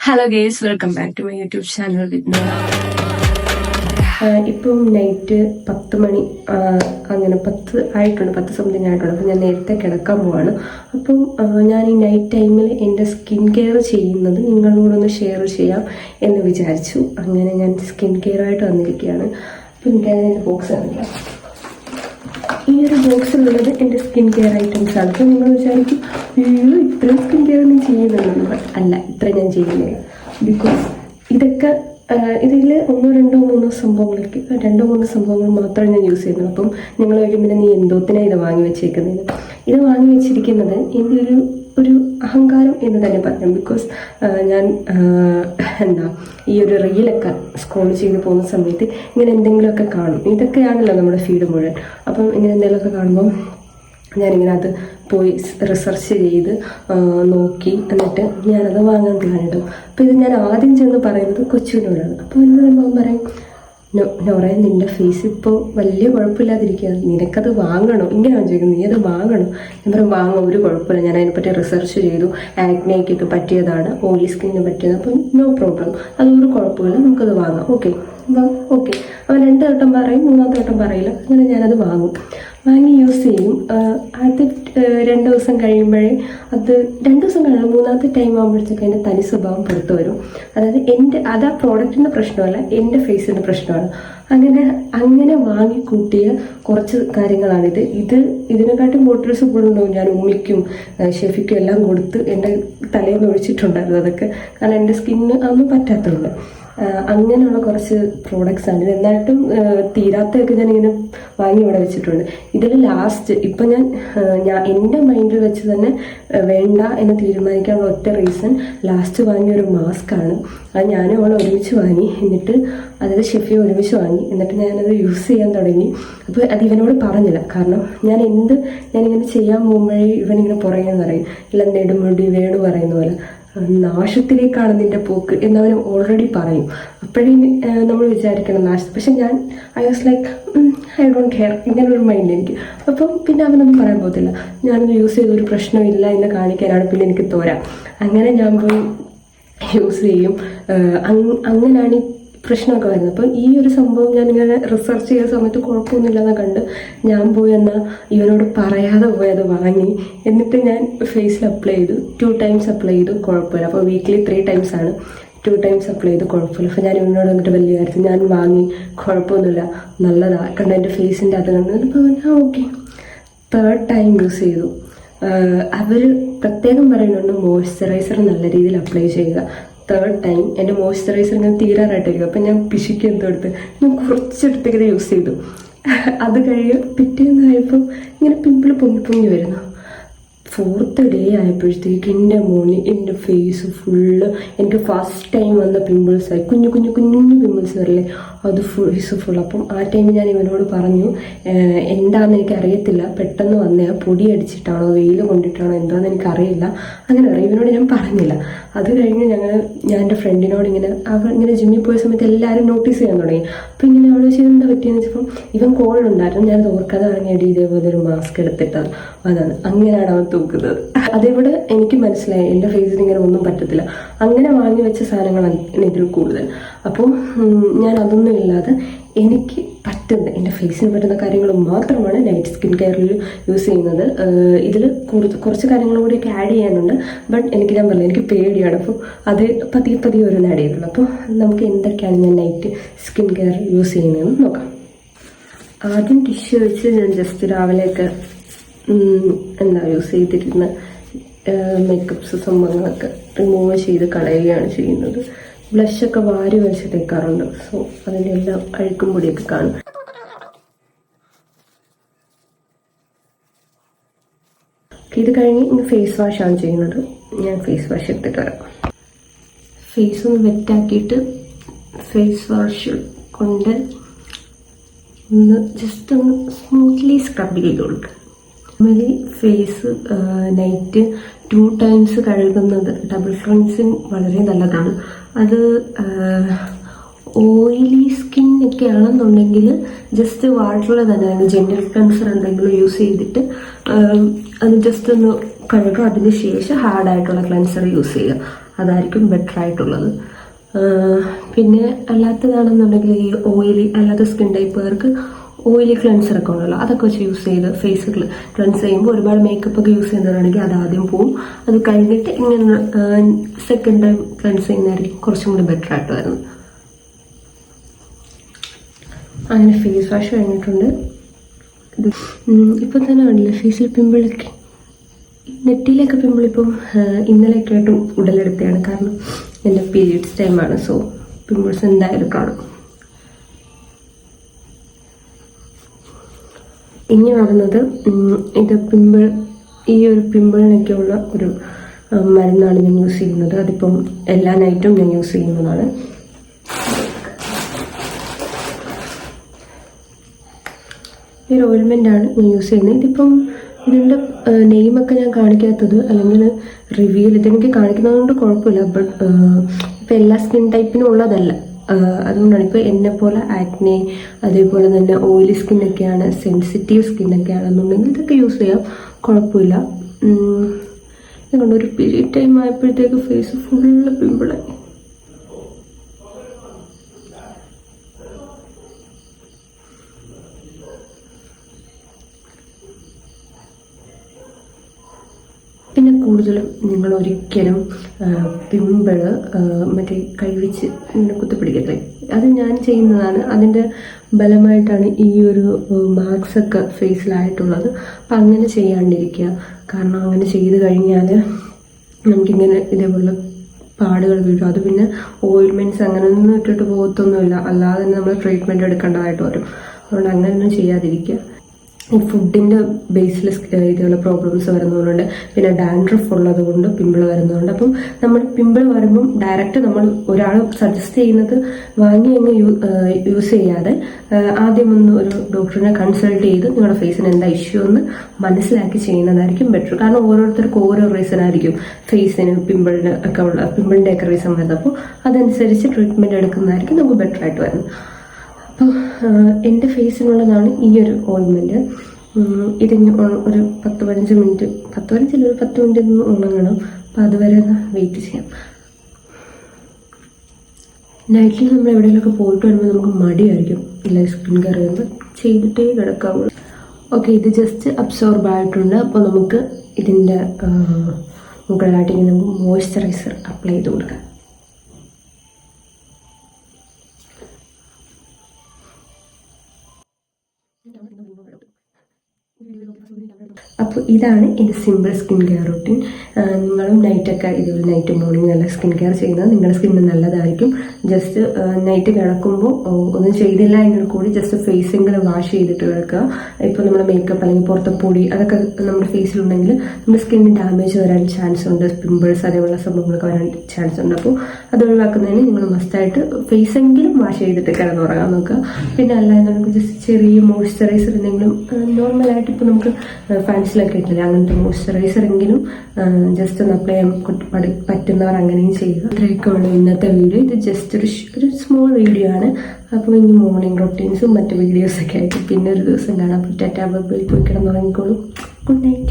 Hello guys, welcome back to my YouTube channel with Nora. ഇപ്പം night 10 മണി അങ്ങനെ 10 ആയിട്ടുണ്ട്, 10 something ആയിട്ടുണ്ട്. അപ്പം ഞാൻ നേരത്തെ കിടക്കാൻ പോവാണ്. അപ്പം ഞാൻ ഈ നൈറ്റ് ടൈമിൽ എൻ്റെ സ്കിൻ കെയർ ചെയ്യുന്നത് നിങ്ങളോടൊന്ന് ഷെയർ ചെയ്യാം എന്ന് വിചാരിച്ചു. അങ്ങനെ ഞാൻ സ്കിൻ കെയർ ആയിട്ട് വന്നിരിക്കുകയാണ്. അപ്പം എനിക്കതിൻ്റെ ബോക്സ് അറിയില്ല. ഈ ഒരു ബോക്സിലുള്ളത് എൻ്റെ സ്കിൻ കെയർ ഐറ്റംസ് ആണ്. അപ്പോൾ നിങ്ങൾ വിചാരിക്കും, അയ്യോ ഇത്രയും സ്കിൻ കെയർ നീ ചെയ്യുന്നുണ്ടെന്ന്. അല്ല, ഇത്ര ഞാൻ ചെയ്യുന്നില്ല. ബിക്കോസ് ഇതൊക്കെ ഇതിൽ 1, 2, 3 സംഭവങ്ങൾക്ക് 2, 3 സംഭവങ്ങൾ മാത്രമേ ഞാൻ യൂസ് ചെയ്യുന്നുള്ളൂ. അപ്പം നിങ്ങൾ വയ്ക്കും, പിന്നെ നീ എന്തോത്തിനാണ് ഇത് വാങ്ങി വെച്ചേക്കുന്നതിന്. ഇത് വാങ്ങി വെച്ചിരിക്കുന്നത് എൻ്റെ ഒരു അഹങ്കാരം എന്ന് തന്നെ പറയാം. ബിക്കോസ് ഞാൻ ഈ ഒരു റീലൊക്കെ സ്ക്രോൾ ചെയ്ത് പോകുന്ന സമയത്ത് ഇങ്ങനെ എന്തെങ്കിലുമൊക്കെ കാണും. ഇതൊക്കെയാണല്ലോ നമ്മുടെ ഫീഡ് മുഴുവൻ. അപ്പം ഇങ്ങനെ എന്തെങ്കിലുമൊക്കെ കാണുമ്പം ഞാനിങ്ങനെ അത് പോയി റിസർച്ച് ചെയ്ത് നോക്കി എന്നിട്ട് ഞാനത് വാങ്ങാൻ പ്ലാൻ ഇടും. അപ്പോൾ ഇത് ഞാൻ ആദ്യം ചെന്ന് പറയുന്നത് കൊച്ചുവിനോടാണ്. അപ്പോൾ എന്നോട് അവൻ പറയും, നോറ നിൻ്റെ ഫേസ് ഇപ്പോൾ വലിയ കുഴപ്പമില്ലാതിരിക്കുക, നിനക്കത് വാങ്ങണോ? ഇങ്ങനെയാണ് ചോദിക്കുന്നത്, നീ അത് വാങ്ങണോ? ഞാൻ പറയും വാങ്ങാം, ഒരു കുഴപ്പമില്ല, ഞാൻ അതിനെപ്പറ്റി റിസർച്ച് ചെയ്തു, ആക്നേക്കൊക്കെ പറ്റിയതാണ്, ഓയിലി സ്കിന്നിന് പറ്റിയത്, അപ്പം നോ പ്രോബ്ലം, അതൊരു കുഴപ്പമില്ല, നമുക്കത് വാങ്ങാം. ഓക്കെ. അവൻ 2 വട്ടം പറയും, 3ാമത്തെ വട്ടം പറയില്ല. അങ്ങനെ ഞാനത് വാങ്ങി യൂസ് ചെയ്യും. അത് 2 ദിവസം കഴിയുമ്പോഴേ അത് 2 ദിവസം കഴിയുമ്പോൾ 3ാമത്തെ ടൈം ആകുമ്പോഴത്തേക്ക് അതിൻ്റെ തനി സ്വഭാവം പുറത്തു വരും. അതായത് അത് ആ പ്രോഡക്റ്റിൻ്റെ പ്രശ്നമല്ല, എൻ്റെ ഫേസിൻ്റെ പ്രശ്നമാണ്. അങ്ങനെ വാങ്ങിക്കൂട്ടിയ കുറച്ച് കാര്യങ്ങളാണിത്. ഇതിനെക്കാട്ടും ബോട്ടിൽസ് കൂടുതലുണ്ടാവും. ഞാൻ ഉമ്മിക്കും ഷെഫിക്കും എല്ലാം കൊടുത്ത് എൻ്റെ തലയിൽ നിന്ന് ഒഴിച്ചിട്ടുണ്ടായിരുന്നു അതൊക്കെ. കാരണം എൻ്റെ സ്കിന്ന് അതൊന്നും പറ്റാത്തതുണ്ട്. അങ്ങനെയുള്ള കുറച്ച് പ്രോഡക്റ്റ്സ് ആണ്. എന്നിട്ടും തീരാത്തൊക്കെ ഞാനിങ്ങനെ വാങ്ങി ഇവിടെ വെച്ചിട്ടുണ്ട്. ഇതിൽ ലാസ്റ്റ് ഇപ്പം ഞാൻ എൻ്റെ മൈൻഡിൽ വെച്ച് തന്നെ വേണ്ട എന്ന് തീരുമാനിക്കാനുള്ള ഒറ്റ റീസൺ ലാസ്റ്റ് വാങ്ങിയൊരു മാസ്കാണ്. അത് ഞാനും അവൾ ഒരുമിച്ച് വാങ്ങി. എന്നിട്ട് അതായത് ഷെഫിയെ ഒരുമിച്ച് വാങ്ങി. എന്നിട്ട് ഞാനത് യൂസ് ചെയ്യാൻ തുടങ്ങി. അപ്പോൾ അത് ഇവനോട് പറഞ്ഞില്ല. കാരണം ഞാനിങ്ങനെ ചെയ്യാൻ പോകുമ്പോഴേ ഇവനിങ്ങനെ പുറകെ പറയും, ഇല്ല നെടുമുടി വേണു പറയുന്ന പോലെ നാശത്തിലേക്കാണ് നിന്റെ പോക്ക് എന്നവന് ഓൾറെഡി പറയും. അപ്പോഴേ നമ്മൾ വിചാരിക്കണം നാശം. പക്ഷെ I was like I don't care, ഇങ്ങനൊരു മൈൻഡ് എനിക്ക്. അപ്പം പിന്നെ അവനൊന്നും പറയാൻ പോകത്തില്ല. ഞാനത് യൂസ് ചെയ്തൊരു പ്രശ്നമില്ല എന്ന് കാണിക്കാനാണ് പിന്നെ എനിക്ക് തോരാ. അങ്ങനെ ഞാൻ പോയി യൂസ് ചെയ്യും. അങ്ങനെയാണ് ഈ പ്രശ്നമൊക്കെ വരുന്നത്. അപ്പോൾ ഈ ഒരു സംഭവം ഞാനിങ്ങനെ റിസർച്ച് ചെയ്ത സമയത്ത് കുഴപ്പമൊന്നുമില്ലെന്ന് കണ്ട് ഞാൻ പോയി എന്നാൽ ഇവനോട് പറയാതെ പോയി അത് വാങ്ങി. എന്നിട്ട് ഞാൻ ഫേസിൽ അപ്ലൈ ചെയ്തു. 2 ടൈംസ് അപ്ലൈ ചെയ്തു, കുഴപ്പമില്ല. അപ്പോൾ വീക്കിലി 3 ടൈംസ് ആണ്. 2 ടൈംസ് അപ്ലൈ ചെയ്ത് കുഴപ്പമില്ല. അപ്പോൾ ഞാൻ ഇവനോട് വന്നിട്ട് വലിയ കാര്യത്തിൽ ഞാൻ വാങ്ങി, കുഴപ്പമൊന്നുമില്ല, നല്ലതാണ് കണ്ട എൻ്റെ ഫേസിൻ്റെ അത് കണ്ട്. അപ്പോൾ ഓക്കെ. 3rd ടൈം യൂസ് ചെയ്തു. അവർ പ്രത്യേകം പറയുന്നുണ്ട് മോയ്സ്ചറൈസർ നല്ല രീതിയിൽ അപ്ലൈ ചെയ്യുക. 3rd ടൈം എൻ്റെ മോയ്സ്ചറൈസർ ഇങ്ങനെ തീരാറായിട്ടിരിക്കും. അപ്പം ഞാൻ പിശുക്കി എന്തോടുത്ത് ഞാൻ കുറച്ചെടുത്തേക്ക് യൂസ് ചെയ്തു. അത് കഴിഞ്ഞ് പിറ്റേന്നായപ്പോൾ ഇങ്ങനെ പിമ്പിൾ പൊങ്ങി വരുന്നു. 4th ഡേ ആയപ്പോഴത്തേക്ക് എൻ്റെ ഫേസ് ഫുള്ള് എനിക്ക് ഫസ്റ്റ് ടൈം വന്ന പിമ്പിൾസായി. കുഞ്ഞു പിമ്പിൾസ് വരില്ലേ, അത് ഫേസ് ഫുൾ. അപ്പം ആ ടൈമിൽ ഞാൻ ഇവനോട് പറഞ്ഞു, എന്താണെന്ന് എനിക്കറിയത്തില്ല, പെട്ടെന്ന് വന്നേ, പൊടി അടിച്ചിട്ടാണോ വെയിൽ കൊണ്ടിട്ടാണോ എന്താണെന്ന് എനിക്കറിയില്ല. അങ്ങനെ പറയും. ഇവനോട് ഞാൻ പറഞ്ഞില്ല. അത് കഴിഞ്ഞ് ഞാൻ എൻ്റെ ഫ്രണ്ടിനോട് ഇങ്ങനെ ജിമ്മിൽ പോയ സമയത്ത് എല്ലാവരും നോട്ടീസ് ചെയ്യാൻ തുടങ്ങി. അപ്പോൾ ഇങ്ങനെ അവൾ വെച്ചാൽ എന്താ പറ്റിയെന്ന് വെച്ചപ്പം ഇവൻ കോളുണ്ടായിരുന്നു. ഞാനത് ഓർക്കാതെ ഇറങ്ങിയടി ഇതേപോലെ ഒരു മാസ്ക് എടുത്തിട്ടത് അതാണ്. അങ്ങനെയാണ് അവൻ തൂക്കുന്നത്. അതേപോലെ എനിക്ക് മനസ്സിലായി എൻ്റെ ഫേസിൽ ഇങ്ങനെ ഒന്നും പറ്റത്തില്ല. അങ്ങനെ വാങ്ങി വെച്ച സാധനങ്ങളാണ് ഇതിൽ കൂടുതൽ. അപ്പോൾ ഞാൻ അതൊന്നും ഇല്ലാതെ എനിക്ക് പറ്റുന്ന എൻ്റെ ഫേസിന് പറ്റുന്ന കാര്യങ്ങൾ മാത്രമാണ് നൈറ്റ് സ്കിൻ കെയറിൽ യൂസ് ചെയ്യുന്നത്. ഇതിൽ കുറച്ച് കാര്യങ്ങളും കൂടിയൊക്കെ ആഡ് ചെയ്യാനുണ്ട്. ബട്ട് ഞാൻ പറഞ്ഞില്ല, എനിക്ക് പേടിയാണ്. അപ്പോൾ അത് പതിയെ ഓരോന്ന് ആഡ് ചെയ്തുള്ളൂ. അപ്പോൾ നമുക്ക് എന്തൊക്കെയാണ് ഞാൻ നൈറ്റ് സ്കിൻ കെയർ യൂസ് ചെയ്യുന്നതെന്ന് നോക്കാം. ആദ്യം ടിഷ്യൂ വെച്ച് ഞാൻ ജസ്റ്റ് രാവിലെയൊക്കെ യൂസ് ചെയ്തിരുന്ന മേക്കപ്സ് സംഭവങ്ങളൊക്കെ റിമൂവ് ചെയ്ത് കളയുകയാണ് ചെയ്യുന്നത്. ബ്ലഷൊക്കെ വാരി വലിച്ച് തേക്കാറുണ്ട്. സോ അതിൻ്റെ എല്ലാം അഴുക്കും പൊടിയൊക്കെ കാണും. ഇത് കഴിഞ്ഞ് ഇന്ന് ഫേസ് വാഷാണ് ചെയ്യുന്നത്. ഞാൻ ഫേസ് വാഷ് എടുത്തിട്ട് വരാം. ഫേസ് ഒന്ന് വെറ്റാക്കിയിട്ട് ഫേസ് വാഷ് കൊണ്ട് ജസ്റ്റ് ഒന്ന് സ്മൂത്ത്ലി സ്ക്രബ് ചെയ്ത് കൊടുക്കുക. നോർമലി ഫേസ് നൈറ്റ് 2 ടൈംസ് കഴുകുന്നത് ഡബിൾ ക്ലൻസിങ് വളരെ നല്ലതാണ്. അത് ഓയിലി സ്കിന്നൊക്കെ ആണെന്നുണ്ടെങ്കിൽ ജസ്റ്റ് വാട്ടറിൽ തന്നെ ജെന്റൽ ക്ലൻസർ എന്തെങ്കിലും യൂസ് ചെയ്തിട്ട് അത് ജസ്റ്റ് ഒന്ന് കഴുകുക. അതിന് ശേഷം ഹാർഡായിട്ടുള്ള ക്ലൻസർ യൂസ് ചെയ്യുക. അതായിരിക്കും ബെറ്റർ ആയിട്ടുള്ളത്. പിന്നെ അല്ലാത്തതാണെന്നുണ്ടെങ്കിൽ ഈ ഓയിലി അല്ലാത്ത സ്കിൻ ടൈപ്പുകാർക്ക് ഓയിലി ക്ലെൻസറൊക്കെ ഉണ്ടല്ലോ, അതൊക്കെ വെച്ച് യൂസ് ചെയ്ത് ഫേസ് ക്ലെൻസ് ചെയ്യുമ്പോൾ ഒരുപാട് മേക്കപ്പ് ഒക്കെ യൂസ് ചെയ്യുന്നവരാണെങ്കിൽ അത് ആദ്യം പോവും. അത് കഴിഞ്ഞിട്ട് ഇങ്ങനെ സെക്കൻഡ് ടൈം ക്ലെൻസ് ചെയ്യുന്നതായിരിക്കും കുറച്ചും കൂടി ബെറ്റർ ആയിട്ട് വരുന്നത്. അങ്ങനെ ഫേസ് വാഷ് കഴിഞ്ഞിട്ടുണ്ട്. ഇപ്പം തന്നെ കണ്ടില്ലേ ഫേസിൽ പിമ്പിളൊക്കെ, നെറ്റിയിലൊക്കെ പിമ്പിൾ ഇപ്പം ഇന്നലെയൊക്കെ ആയിട്ടും ഉടലെടുത്തതാണ്. കാരണം എൻ്റെ പീരിയഡ്സ് ടൈമാണ്, സോ പിമ്പിൾസ് എന്തായാലും കാണും. ഇനി വരുന്നത് ഇത് ഈ ഒരു പിമ്പിളിനൊക്കെയുള്ള ഒരു മരുന്നാണ് ഞാൻ യൂസ് ചെയ്യുന്നത്. അതിപ്പം എല്ലാ നൈറ്റും ഞാൻ യൂസ് ചെയ്യുന്നതാണ്. ഈ ഒരു ഓയിൽമെൻ്റാണ് ഞാൻ യൂസ് ചെയ്യുന്നത്. ഇതിപ്പം ഇതിൻ്റെ നെയിമൊക്കെ ഞാൻ കാണിക്കാത്തത്, അല്ലെങ്കിൽ റിവ്യൂവിൽ ഇതെനിക്ക് കാണിക്കുന്നതുകൊണ്ട് കുഴപ്പമില്ല. ബട്ട് ഇപ്പം എല്ലാ സ്കിൻ ടൈപ്പിനും ഉള്ളതല്ല, അതുകൊണ്ടാണ്. ഇപ്പോൾ എന്നെപ്പോലെ ആക്നെ, അതേപോലെ തന്നെ ഓയിലി സ്കിന്നൊക്കെയാണ്, സെൻസിറ്റീവ് സ്കിന്നൊക്കെയാണെന്നുണ്ടെങ്കിൽ ഇതൊക്കെ യൂസ് ചെയ്യാം, കുഴപ്പമില്ല. അതുകൊണ്ട് ഒരു പീരീഡ് ടൈം ആയപ്പോഴത്തേക്ക് ഫേസ് ഫുള്ള് പിമ്പിളായി. പിന്നെ കൂടുതലും നിങ്ങൾ ഒരിക്കലും പിമ്പിള് മറ്റേ കൈവച്ച് ഇങ്ങനെ കുത്തിപ്പിടിക്കട്ടെ, അത് ഞാൻ ചെയ്യുന്നതാണ്. അതിൻ്റെ ബലമായിട്ടാണ് ഈ ഒരു മാർക്സൊക്കെ ഫേസിലായിട്ടുള്ളത്. അപ്പം അങ്ങനെ ചെയ്യാണ്ടിരിക്കുക. കാരണം അങ്ങനെ ചെയ്ത് കഴിഞ്ഞാൽ നമുക്കിങ്ങനെ ഇതേപോലെ പാടുകൾ വീഴും. അത് പിന്നെ ഓയിൽമെൻറ്റ്സ് അങ്ങനെയൊന്നും ഇട്ടിട്ട് പോകത്തൊന്നുമില്ല, അല്ലാതെ തന്നെ നമ്മൾ ട്രീറ്റ്മെൻറ്റ് എടുക്കേണ്ടതായിട്ട് വരും. അതുകൊണ്ട് അങ്ങനെയൊന്നും ചെയ്യാതിരിക്കുക. ഈ ഫുഡിൻ്റെ ബേസിൽ ഇതുപോലെ പ്രോബ്ലംസ് വരുന്നതുകൊണ്ട്, പിന്നെ ഡാൻഡ്രഫ് ഉള്ളത് കൊണ്ട് പിമ്പിൾ വരുന്നതുകൊണ്ട്. അപ്പം നമ്മൾ പിമ്പിൾ വരുമ്പം ഡയറക്റ്റ് നമ്മൾ ഒരാൾ സജസ്റ്റ് ചെയ്യുന്നത് വാങ്ങി അങ്ങ് യൂസ് ചെയ്യാതെ ആദ്യം ഒന്ന് ഒരു ഡോക്ടറിനെ കൺസൾട്ട് ചെയ്ത് നിങ്ങളുടെ ഫേസിന് എന്താ ഇഷ്യൂ എന്ന് മനസ്സിലാക്കി ചെയ്യുന്നതായിരിക്കും ബെറ്റർ. കാരണം ഓരോരുത്തർക്കും ഓരോ റീസൺ ആയിരിക്കും ഫേസിന് പിമ്പിളിന് ഒക്കെ ഉള്ള പിമ്പിളിൻ്റെ ഒക്കെ റീസൺ വരുന്നത്. അപ്പോൾ അതനുസരിച്ച് ട്രീറ്റ്മെൻറ്റ് എടുക്കുന്നതായിരിക്കും നമുക്ക് ബെറ്റർ ആയിട്ട് വരുന്നത്. അപ്പോൾ എൻ്റെ ഫേസിനുള്ളതാണ് ഈ ഒരു ഓയിൽമെൻറ്റ്. ഇതിന് ഒരു 10-15 മിനിറ്റ്, 10 മിനിറ്റ് ഉണങ്ങണം. അപ്പോൾ അതുവരെ ഒന്ന് വെയിറ്റ് ചെയ്യാം. നൈറ്റിൽ നമ്മൾ എവിടെയെങ്കിലുമൊക്കെ പോയിട്ട് വരുമ്പോൾ നമുക്ക് മടിയായിരിക്കും ഇല്ല സ്കിൻ കെയർ ചെയ്യുമ്പോൾ, ചെയ്തിട്ടേ കിടക്കാവുള്ളൂ. ഓക്കെ, ഇത് ജസ്റ്റ് അബ്സോർബ് ആയിട്ടുണ്ട്. അപ്പോൾ നമുക്ക് ഇതിൻ്റെ മുകളിലായിട്ട് നമുക്ക് മോയ്സ്ചറൈസർ അപ്ലൈ ചെയ്ത് കൊടുക്കാം. അപ്പോൾ ഇതാണ് എൻ്റെ സിമ്പിൾ സ്കിൻ കെയർ റൂട്ടീൻ. നിങ്ങളും നൈറ്റൊക്കെ ഇതുപോലെ നൈറ്റ് മോർണിംഗ് നല്ല സ്കിൻ കെയർ ചെയ്യുന്നത് നിങ്ങളുടെ സ്കിന്നിന് നല്ലതായിരിക്കും. ജസ്റ്റ് നൈറ്റ് കിടക്കുമ്പോൾ ഒന്നും ചെയ്തില്ല എങ്കിൽ കൂടി ജസ്റ്റ് ഫേസെങ്കിലും വാഷ് ചെയ്തിട്ട് കിടക്കുക. ഇപ്പോൾ നമ്മുടെ മേക്കപ്പ് അല്ലെങ്കിൽ പുറത്തെ പൊടി അതൊക്കെ നമ്മുടെ ഫേസിലുണ്ടെങ്കിൽ നമ്മുടെ സ്കിന്നിന് ഡാമേജ് വരാൻ ചാൻസ് ഉണ്ട്, പിമ്പിൾസ് അതേപോലെ സംഭവങ്ങളൊക്കെ വരാൻ ചാൻസ് ഉണ്ട്. അപ്പോൾ അത് ഒഴിവാക്കുന്നതിന് നിങ്ങൾ മസ്റ്റായിട്ട് ഫേസെങ്കിലും വാഷ് ചെയ്തിട്ട് കിടന്നുറങ്ങാൻ നോക്കുക. പിന്നെ അല്ലാതെ നമുക്ക് ജസ്റ്റ് ചെറിയ മോയ്സ്ചറൈസർ എന്തെങ്കിലും നോർമലായിട്ട് ഇപ്പോൾ നമുക്ക് ഫാൻസിലൊക്കെ ഇട്ടില്ല, അങ്ങനത്തെ മോയ്സ്ചറൈസർ എങ്കിലും ജസ്റ്റ് ഒന്ന് അപ്ലൈ ചെയ്യാൻ പറ്റുന്നവർ അങ്ങനെയും ചെയ്യുക. ഇത്രയൊക്കെ ഉള്ളൂ ഇന്നത്തെ വീഡിയോ. ഇത് ജസ്റ്റ് ഒരു സ്മോൾ വീഡിയോ ആണ്. അപ്പോൾ ഇനി മോർണിംഗ് റൊട്ടീൻസും മറ്റു വീഡിയോസൊക്കെ ആയിട്ട് പിന്നെ ഒരു ദിവസം കാണാം. ടാറ്റാ, ബൈ ബൈ, പോയി കിടന്നുറങ്ങിക്കോളൂ. Good night.